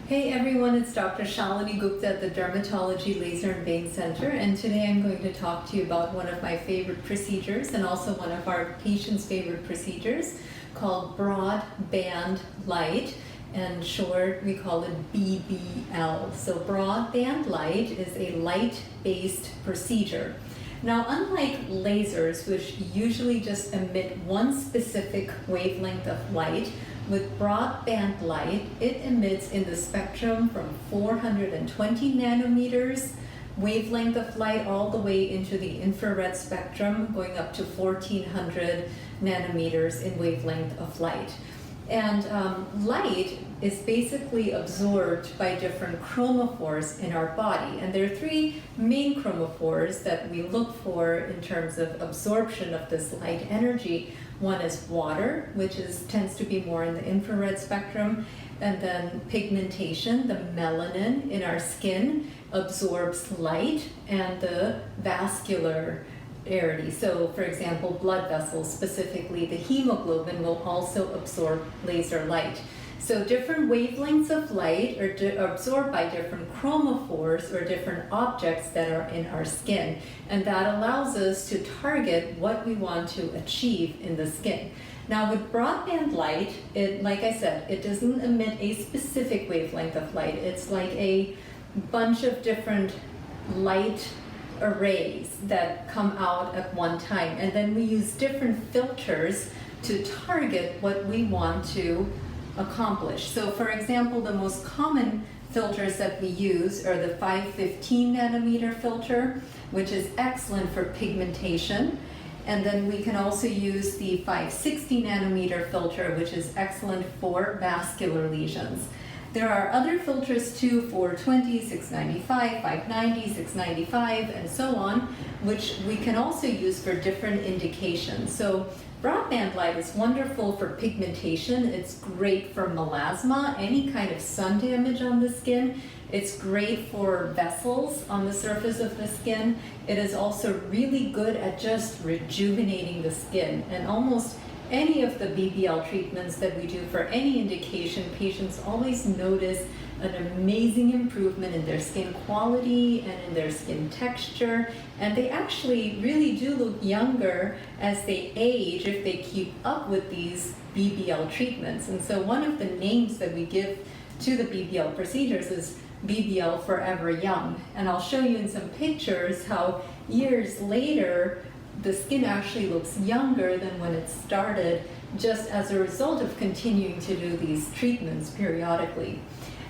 Hey everyone, it's Dr. Shalini Gupta at the Dermatology Laser and Vein Center, and today I'm going to talk to you about one of my favorite procedures and also one of our patients' favorite procedures called broadband light. In short, we call it BBL. So broadband light is a light-based procedure. Now, unlike lasers, which usually just emit one specific wavelength of light, with broadband light, it emits in the spectrum from 420 nanometers wavelength of light all the way into the infrared spectrum, going up to 1400 nanometers in wavelength of light. And light is basically absorbed by different chromophores in our body. And there are three main chromophores that we look for in terms of absorption of this light energy. One is water, which tends to be more in the infrared spectrum, and then pigmentation, the melanin in our skin absorbs light, and the vascular. So, for example, blood vessels, specifically the hemoglobin, will also absorb laser light. So different wavelengths of light are absorbed by different chromophores or different objects that are in our skin. And that allows us to target what we want to achieve in the skin. Now with broadband light, like I said, it doesn't emit a specific wavelength of light. It's like a bunch of different light arrays that come out at one time, and then we use different filters to target what we want to accomplish. So for example, the most common filters that we use are the 515 nanometer filter, which is excellent for pigmentation, and then we can also use the 560 nanometer filter, which is excellent for vascular lesions. There are other filters too, 420, 695, 590, 695, and so on, which we can also use for different indications. So broadband light is wonderful for pigmentation. It's great for melasma, any kind of sun damage on the skin. It's great for vessels on the surface of the skin. It is also really good at just rejuvenating the skin, and almost any of the BBL treatments that we do for any indication, patients always notice an amazing improvement in their skin quality and in their skin texture, and they actually really do look younger as they age if they keep up with these BBL treatments. And so one of the names that we give to the BBL procedures is BBL Forever Young, and I'll show you in some pictures how years later the skin actually looks younger than when it started, just as a result of continuing to do these treatments periodically.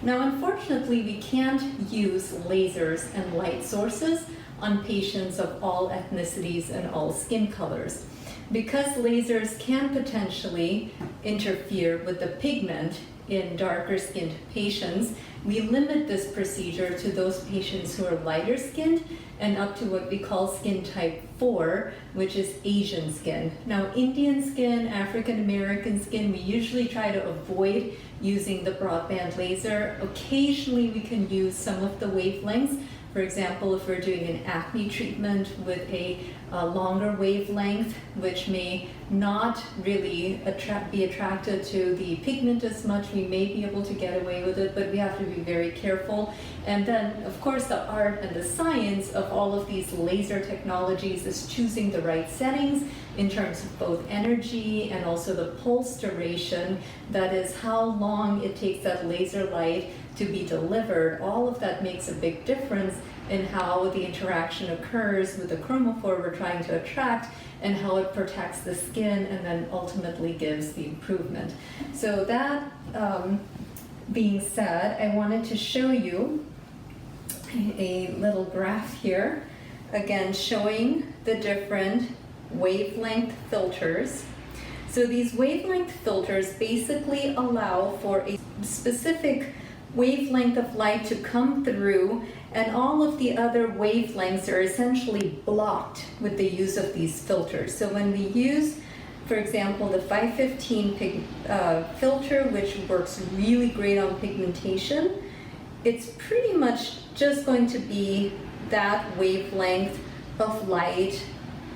Now, unfortunately, we can't use lasers and light sources on patients of all ethnicities and all skin colors. Because lasers can potentially interfere with the pigment in darker skinned patients, we limit this procedure to those patients who are lighter skinned and up to what we call skin type 4, which is Asian skin. Now, Indian skin, African American skin, we usually try to avoid using the broadband laser. Occasionally, we can use some of the wavelengths. For example, if we're doing an acne treatment with a longer wavelength, which may not really be attracted to the pigment as much, we may be able to get away with it, but we have to be very careful. And then, of course, the art and the science of all of these laser technologies is choosing the right settings in terms of both energy and also the pulse duration, that is how long it takes that laser light to be delivered. All of that makes a big difference in how the interaction occurs with the chromophore we're trying to attract and how it protects the skin and then ultimately gives the improvement. So that being said, I wanted to show you a little graph here, again showing the different wavelength filters. So these wavelength filters basically allow for a specific wavelength of light to come through, and all of the other wavelengths are essentially blocked with the use of these filters. So when we use, for example, the 515 filter, which works really great on pigmentation, it's pretty much just going to be that wavelength of light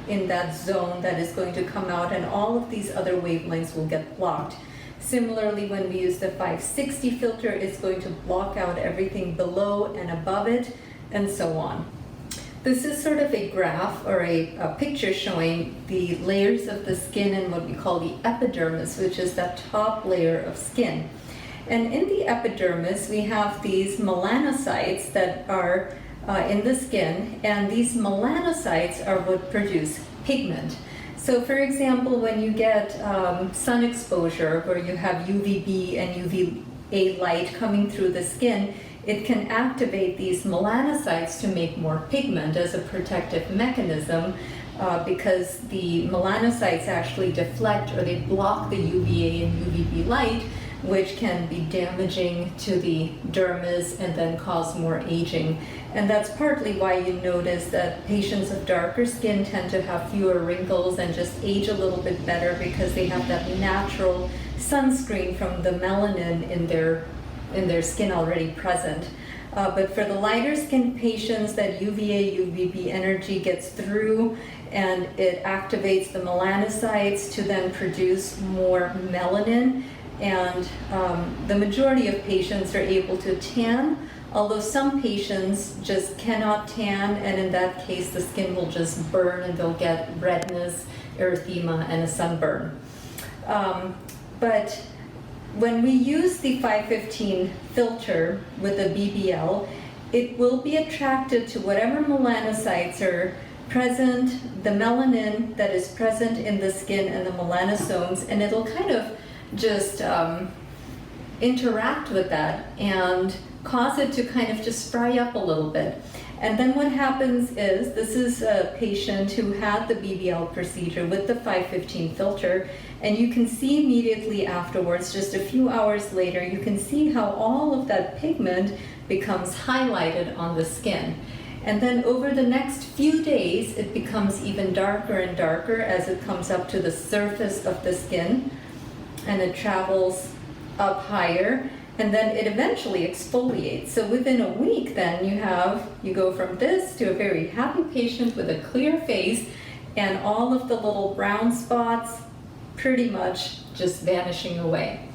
in that zone that is going to come out, and all of these other wavelengths will get blocked. Similarly, when we use the 560 filter, it's going to block out everything below and above it, and so on. This is sort of a graph or a picture showing the layers of the skin in what we call the epidermis, which is that top layer of skin. And in the epidermis, we have these melanocytes that are in the skin, and these melanocytes are what produce pigment. So for example, when you get sun exposure where you have UVB and UVA light coming through the skin, it can activate these melanocytes to make more pigment as a protective mechanism because the melanocytes actually deflect or they block the UVA and UVB light, which can be damaging to the dermis and then cause more aging. And that's partly why you notice that patients of darker skin tend to have fewer wrinkles and just age a little bit better because they have that natural sunscreen from the melanin in their skin already present. But for the lighter skin patients, that UVA, UVB energy gets through and it activates the melanocytes to then produce more melanin. And the majority of patients are able to tan, although some patients just cannot tan, and in that case the skin will just burn and they'll get redness, erythema, and a sunburn. But when we use the 515 filter with the BBL, it will be attracted to whatever melanocytes are present, the melanin that is present in the skin and the melanosomes, and it'll kind of just interact with that and cause it to kind of just spry up a little bit. And then what happens is, this is a patient who had the BBL procedure with the 515 filter, and you can see immediately afterwards, just a few hours later, you can see how all of that pigment becomes highlighted on the skin. And then over the next few days, it becomes even darker and darker as it comes up to the surface of the skin, and it travels up higher, and then it eventually exfoliates. So within a week then you go from this to a very happy patient with a clear face and all of the little brown spots pretty much just vanishing away.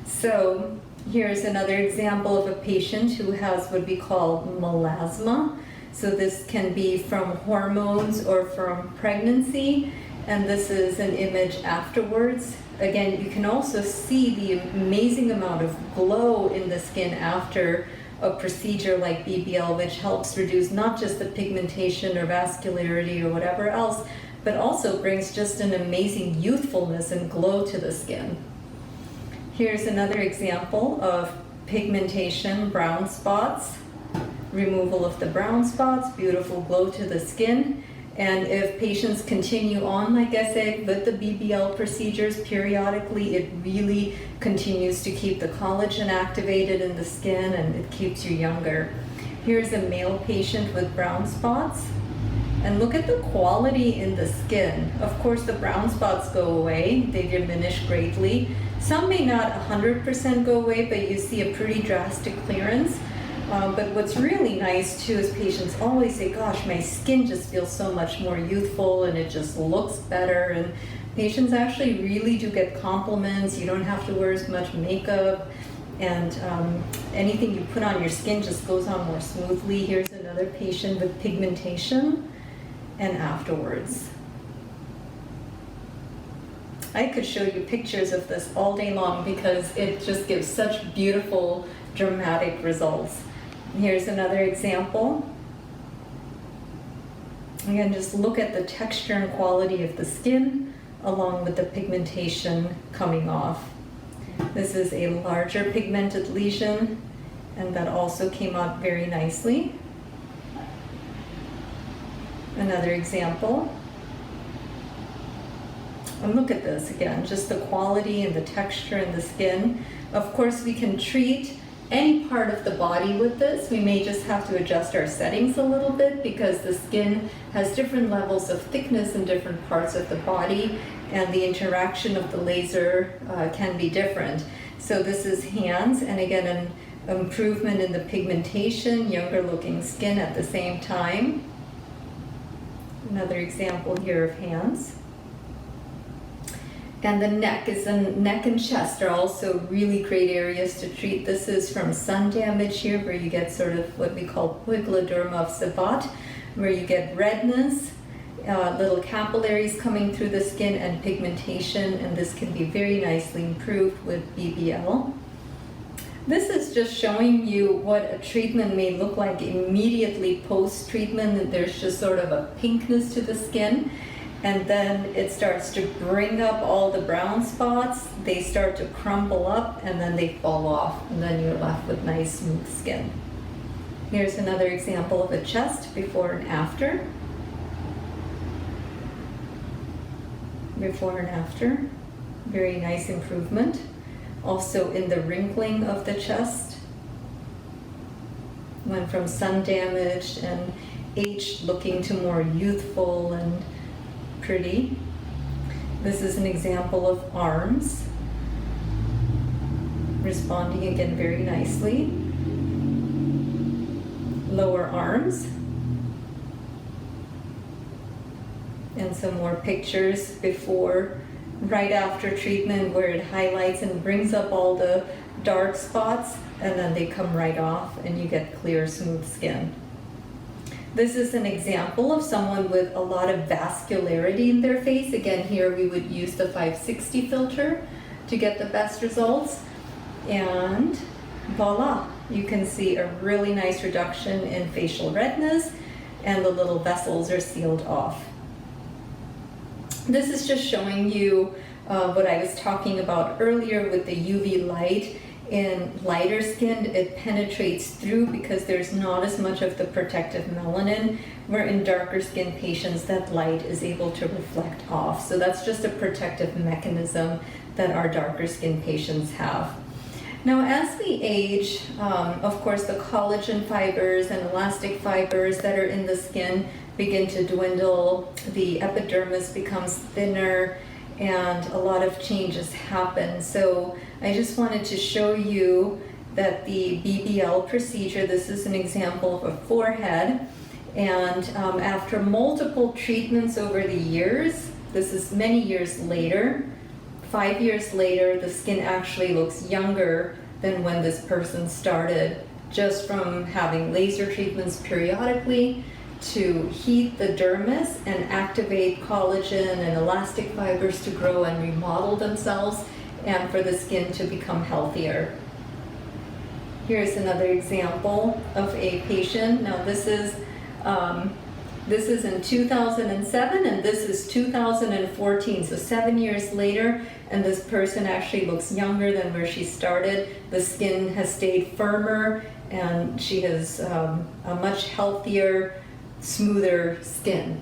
So here's another example of a patient who has what we call melasma. So this can be from hormones or from pregnancy, and this is an image afterwards. Again, you can also see the amazing amount of glow in the skin after a procedure like BBL, which helps reduce not just the pigmentation or vascularity or whatever else, but also brings just an amazing youthfulness and glow to the skin. Here's another example of pigmentation, brown spots, removal of the brown spots, beautiful glow to the skin. And if patients continue on, like I said, with the BBL procedures periodically, it really continues to keep the collagen activated in the skin and it keeps you younger. Here's a male patient with brown spots. And look at the quality in the skin. Of course, the brown spots go away, they diminish greatly. Some may not 100% go away, but you see a pretty drastic clearance. But what's really nice too is patients always say, gosh, my skin just feels so much more youthful and it just looks better. And patients actually really do get compliments. You don't have to wear as much makeup, and anything you put on your skin just goes on more smoothly. Here's another patient with pigmentation and afterwards. I could show you pictures of this all day long because it just gives such beautiful, dramatic results. Here's another example. Again, just look at the texture and quality of the skin along with the pigmentation coming off. This is a larger pigmented lesion, and that also came out very nicely. Another example. And look at this again, just the quality and the texture in the skin. Of course, we can treat any part of the body with this. We may just have to adjust our settings a little bit because the skin has different levels of thickness in different parts of the body, and the interaction of the laser can be different. So this is hands, and again, an improvement in the pigmentation, younger looking skin at the same time. Another example here of hands. And the neck and chest are also really great areas to treat. This is from sun damage here, where you get sort of what we call poikiloderma of Sabbat, where you get redness, little capillaries coming through the skin, and pigmentation, and this can be very nicely improved with BBL. This is just showing you what a treatment may look like immediately post-treatment. There's just sort of a pinkness to the skin, and then it starts to bring up all the brown spots. They start to crumble up, and then they fall off, and then you're left with nice, smooth skin. Here's another example of a chest before and after. Before and after. Very nice improvement. Also in the wrinkling of the chest. Went from sun damaged and aged looking to more youthful and pretty. This is an example of arms. Responding again very nicely. Lower arms. And some more pictures before, right after treatment, where it highlights and brings up all the dark spots, and then they come right off and you get clear, smooth skin. This is an example of someone with a lot of vascularity in their face. Again, here we would use the 560 filter to get the best results. And voila, you can see a really nice reduction in facial redness, and the little vessels are sealed off. This is just showing you what I was talking about earlier with the UV light. In lighter skin, it penetrates through because there's not as much of the protective melanin, where in darker skin patients, that light is able to reflect off. So that's just a protective mechanism that our darker skin patients have. Now, as we age, of course, the collagen fibers and elastic fibers that are in the skin begin to dwindle, the epidermis becomes thinner, and a lot of changes happen. So I just wanted to show you that the BBL procedure, this is an example of a forehead, and after multiple treatments over the years, this is many years later, 5 years later, the skin actually looks younger than when this person started, just from having laser treatments periodically to heat the dermis and activate collagen and elastic fibers to grow and remodel themselves, and for the skin to become healthier. Here's another example of a patient. Now this is in 2007, and this is 2014, so 7 years later, and this person actually looks younger than where she started. The skin has stayed firmer, and she has a much healthier, smoother skin.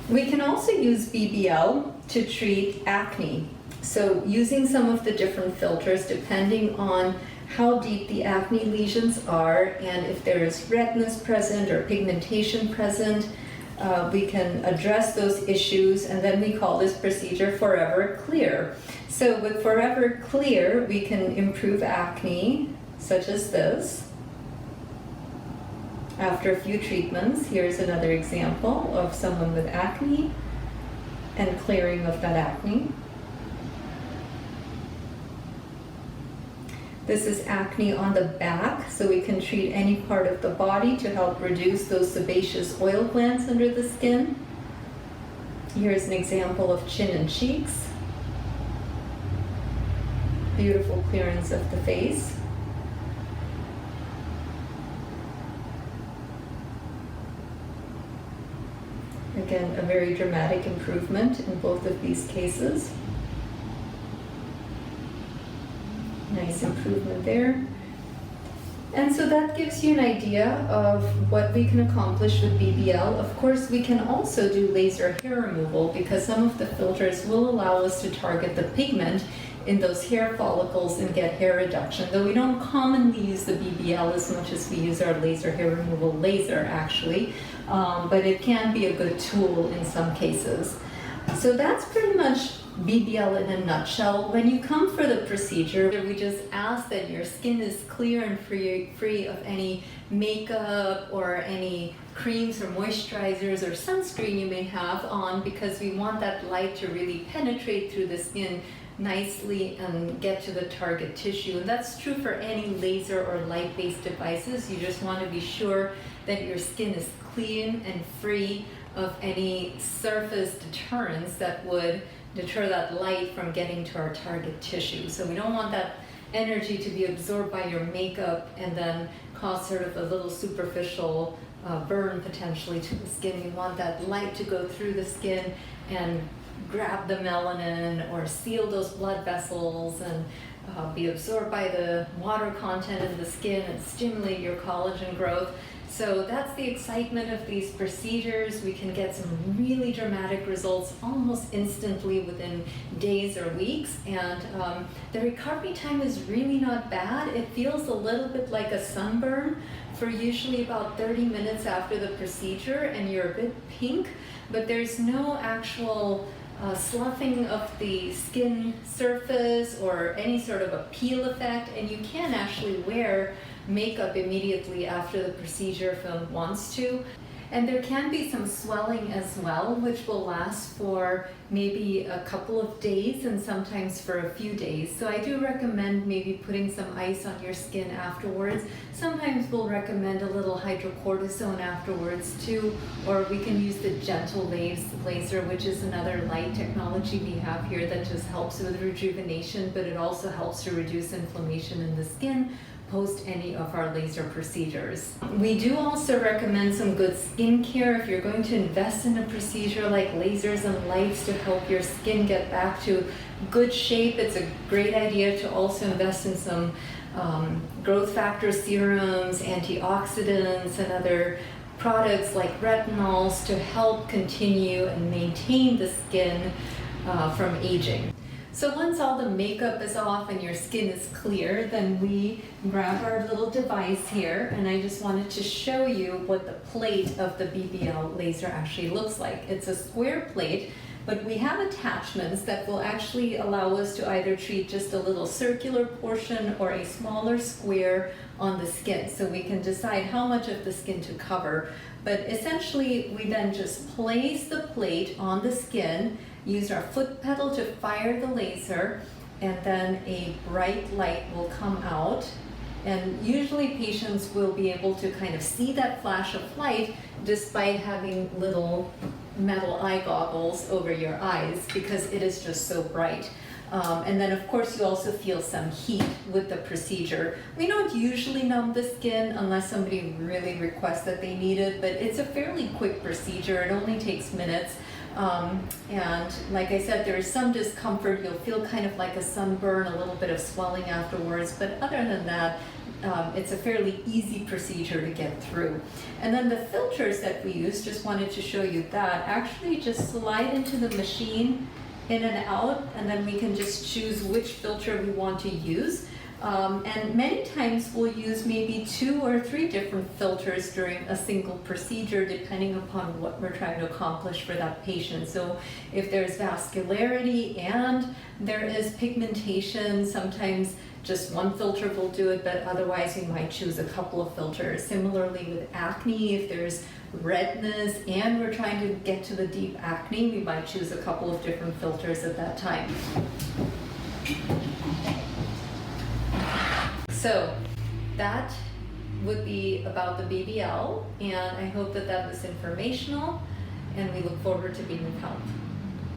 We can also use BBL to treat acne. So using some of the different filters, depending on how deep the acne lesions are and if there is redness present or pigmentation present, we can address those issues, and then we call this procedure Forever Clear. So with Forever Clear, we can improve acne, such as this. After a few treatments, here's another example of someone with acne and clearing of that acne. This is acne on the back, so we can treat any part of the body to help reduce those sebaceous oil glands under the skin. Here's an example of chin and cheeks. Beautiful clearance of the face. Again, a very dramatic improvement in both of these cases. Nice improvement there. And so that gives you an idea of what we can accomplish with BBL. Of course, we can also do laser hair removal, because some of the filters will allow us to target the pigment in those hair follicles and get hair reduction, though we don't commonly use the BBL as much as we use our laser hair removal laser, actually. But it can be a good tool in some cases. So that's pretty much BBL in a nutshell. When you come for the procedure, we just ask that your skin is clear and free of any makeup or any creams or moisturizers or sunscreen you may have on, because we want that light to really penetrate through the skin nicely and get to the target tissue. And that's true for any laser or light-based devices. You just want to be sure that your skin is clean and free of any surface deterrents that would deter that light from getting to our target tissue. So we don't want that energy to be absorbed by your makeup and then cause sort of a little superficial burn potentially to the skin. We want that light to go through the skin and grab the melanin or seal those blood vessels and be absorbed by the water content in the skin and stimulate your collagen growth. So that's the excitement of these procedures. We can get some really dramatic results almost instantly within days or weeks, and the recovery time is really not bad. It feels a little bit like a sunburn for usually about 30 minutes after the procedure, and you're a bit pink, but there's no actual sloughing of the skin surface or any sort of a peel effect, and you can actually wear makeup immediately after the procedure if one wants to. And there can be some swelling as well, which will last for maybe a couple of days and sometimes for a few days. So I do recommend maybe putting some ice on your skin afterwards. Sometimes we'll recommend a little hydrocortisone afterwards too, or we can use the gentle laser, which is another light technology we have here that just helps with rejuvenation, but it also helps to reduce inflammation in the skin post any of our laser procedures. We do also recommend some good skincare if you're going to invest in a procedure like lasers and lights to help your skin get back to good shape. It's a great idea to also invest in some growth factor serums, antioxidants, and other products like retinols to help continue and maintain the skin from aging. So once all the makeup is off and your skin is clear, then we grab our little device here, and I just wanted to show you what the plate of the BBL laser actually looks like. It's a square plate, but we have attachments that will actually allow us to either treat just a little circular portion or a smaller square on the skin, so we can decide how much of the skin to cover. But essentially, we then just place the plate on the skin, use our foot pedal to fire the laser, and then a bright light will come out. And usually patients will be able to kind of see that flash of light despite having little metal eye goggles over your eyes, because it is just so bright. And then of course you also feel some heat with the procedure. We don't usually numb the skin unless somebody really requests that they need it, but it's a fairly quick procedure. It only takes minutes. And like I said, there is some discomfort. You'll feel kind of like a sunburn, a little bit of swelling afterwards, but other than that, it's a fairly easy procedure to get through. And then the filters that we use, just wanted to show you that, actually just slide into the machine in and out, and then we can just choose which filter we want to use. And many times we'll use maybe 2 or 3 different filters during a single procedure, depending upon what we're trying to accomplish for that patient. So if there's vascularity and there is pigmentation, sometimes just one filter will do it, but otherwise we might choose a couple of filters. Similarly with acne, if there's redness and we're trying to get to the deep acne, we might choose a couple of different filters at that time. So that would be about the BBL, and I hope that that was informational, and we look forward to being of help.